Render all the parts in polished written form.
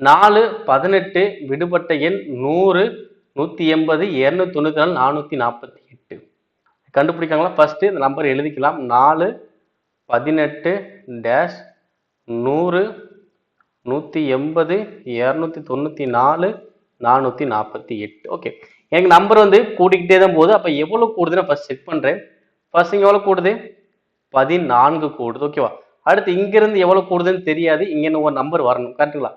4 18 விடுபட்ட எண் 100 180 294 448 கண்டுபிடிக்காங்களா? ஃபர்ஸ்ட் இந்த நம்பர் எழுதிக்கலாம். 4 18 டேஷ் 100 180 294 448. ஓகே, எனக்கு நம்பர் வந்து கூட்டிக்கிட்டே தான் போகுது. அப்ப எவ்வளவு கூடுதுன்னு ஃபர்ஸ்ட் செக் பண்றேன். ஃபர்ஸ்ட் இங்க எவ்வளவு கூடுது? 14 கூடுது. ஓகேவா? அடுத்து இங்க இருந்து எவ்வளவு கூடுதுன்னு தெரியாது. இங்க ஒரு நம்பர் வரணும். கரெக்ட்டுங்களா?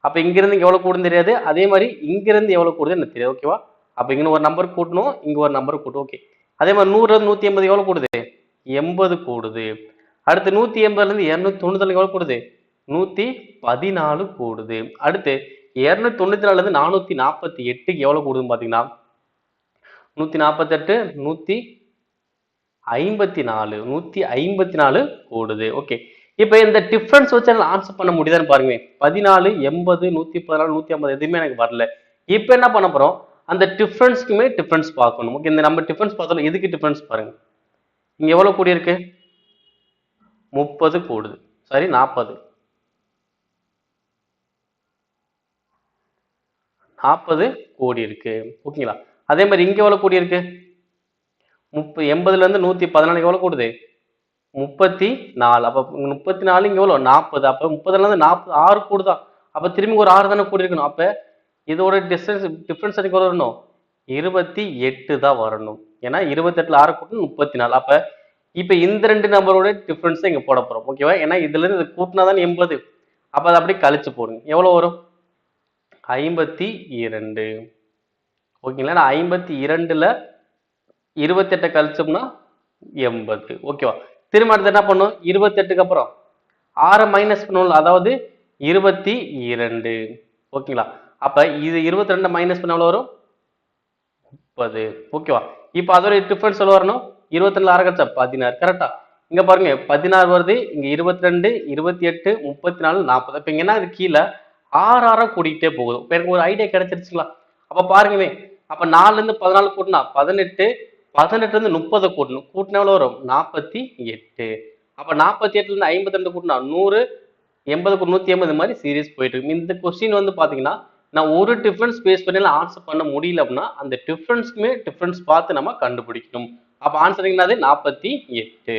அப்ப இங்க இருந்து இங்க எவ்வளவு கூடுதுன்னு தெரியாது. அதே மாதிரி இங்க இருந்து எவ்வளவு கூடுதுன்னு எனக்கு தெரியாது. ஓகேவா? அப்ப இங்க ஒரு நம்பர் கூட்டணும், இங்க ஒரு நம்பர் கூட்டணும். ஓகே, அதே மாதிரி 100 180 எவ்வளவு கூடுது? 80 கூடுது. அடுத்து 180 இருந்து 290 எவ்வளவு கூடுது? 114 கூடுது. அடுத்து 294 இருந்து 448 எவ்வளவு கூடுதுன்னு பாத்தீங்கன்னா 148 154 கூடுது. ஓகே, இப்ப இந்த டிஃபரன்ஸ் வச்சு ஆன்சர் பண்ண முடியுதான்னு பாருங்க. 14 80 114 150 எதுவுமே எனக்கு வரல. இப்ப என்ன பண்ண போறோம்? அந்த டிஃபரன்ஸ்க்குமே டிஃபரன்ஸ் பார்க்கணும். ஓகே, இந்த நம்ம டிஃபரன்ஸ் பார்த்தோம். எதுக்கு டிஃபரன்ஸ் பாருங்க. இங்க எவ்வளவு கூடி இருக்கு? 30 கூடுது. சரி, 40 கோடி இருக்கு. ஓகேங்களா? அதே மாதிரி இங்க எவ்வளவு கூடி இருக்கு? 80ல இருந்து 114 எவ்வளவு கூடுது? 34. அப்ப 34 இங்க எவ்வளவு? 40. அப்ப 30ல இருந்து 46 கூடுதா? அப்ப திரும்பி ஒரு 6 தானே கூடி இருக்கணும். அப்ப இதோட டிஃபரன்ஸ் எனக்கு எவ்வளவு வரணும்? 28 தான் வரணும். ஏன்னா 28ல 6 கூட்டணும் 34. அப்ப இப்ப இந்த ரெண்டு நம்பரோட டிஃபரன்ஸ் இங்க போட போறோம். ஓகேவா? ஏன்னா இதுல இருந்து கூட்டினா தான் 80. அப்ப அதை அப்படியே கழிச்சு போடுங்க. எவ்வளவு வரும்? 52. ஓகேங்களா? 52ல 28 கழிச்சோம்னா 80. ஓகேவா? திரும்ப அடுத்து என்ன பண்ணும்? 28க்கு அப்புறம் 6 மைனஸ் பண்ணணும். அதாவது 22. ஓகேங்களா? அப்ப இது 22 மைனஸ் பண்ண எவ்வளவு வரும்? 30. ஓகேவா? இப்ப அதோட டிஃபரன்ஸ் எவ்வளவு வரணும்? 22 6 கழிச்சா 16. கரெக்டா? இங்க பாருங்க 16 வருது. இங்க 22 28 34 40. இப்ப இங்க என்ன இது கீழே 6 கூட்டிகிட்டே போகுது. இப்ப எனக்கு ஒரு ஐடியா கிடைச்சிருச்சுங்களா? அப்ப பாருங்கவே, அப்ப 4ல இருந்து 14 கூட்டினா 18, 18ல இருந்து 30 கூட்டணும். கூட்டினா எவ்வளவு வரும்? 48. அப்ப 48ல இருந்து 52 கூட்டினா 100, 80 180 மாதிரி சீரியஸ் போயிட்டு இருக்கு. இந்த கொஸ்டின் வந்து பாத்தீங்கன்னா நான் ஒரு டிஃபரன்ஸ் பேஸ் பண்ணி ஆன்சர் பண்ண முடியல அப்படின்னா அந்த டிஃபரன்ஸ்க்குமே டிஃபரன்ஸ் பார்த்து நம்ம கண்டுபிடிக்கணும். அப்ப ஆன்சர் என்னது? 48.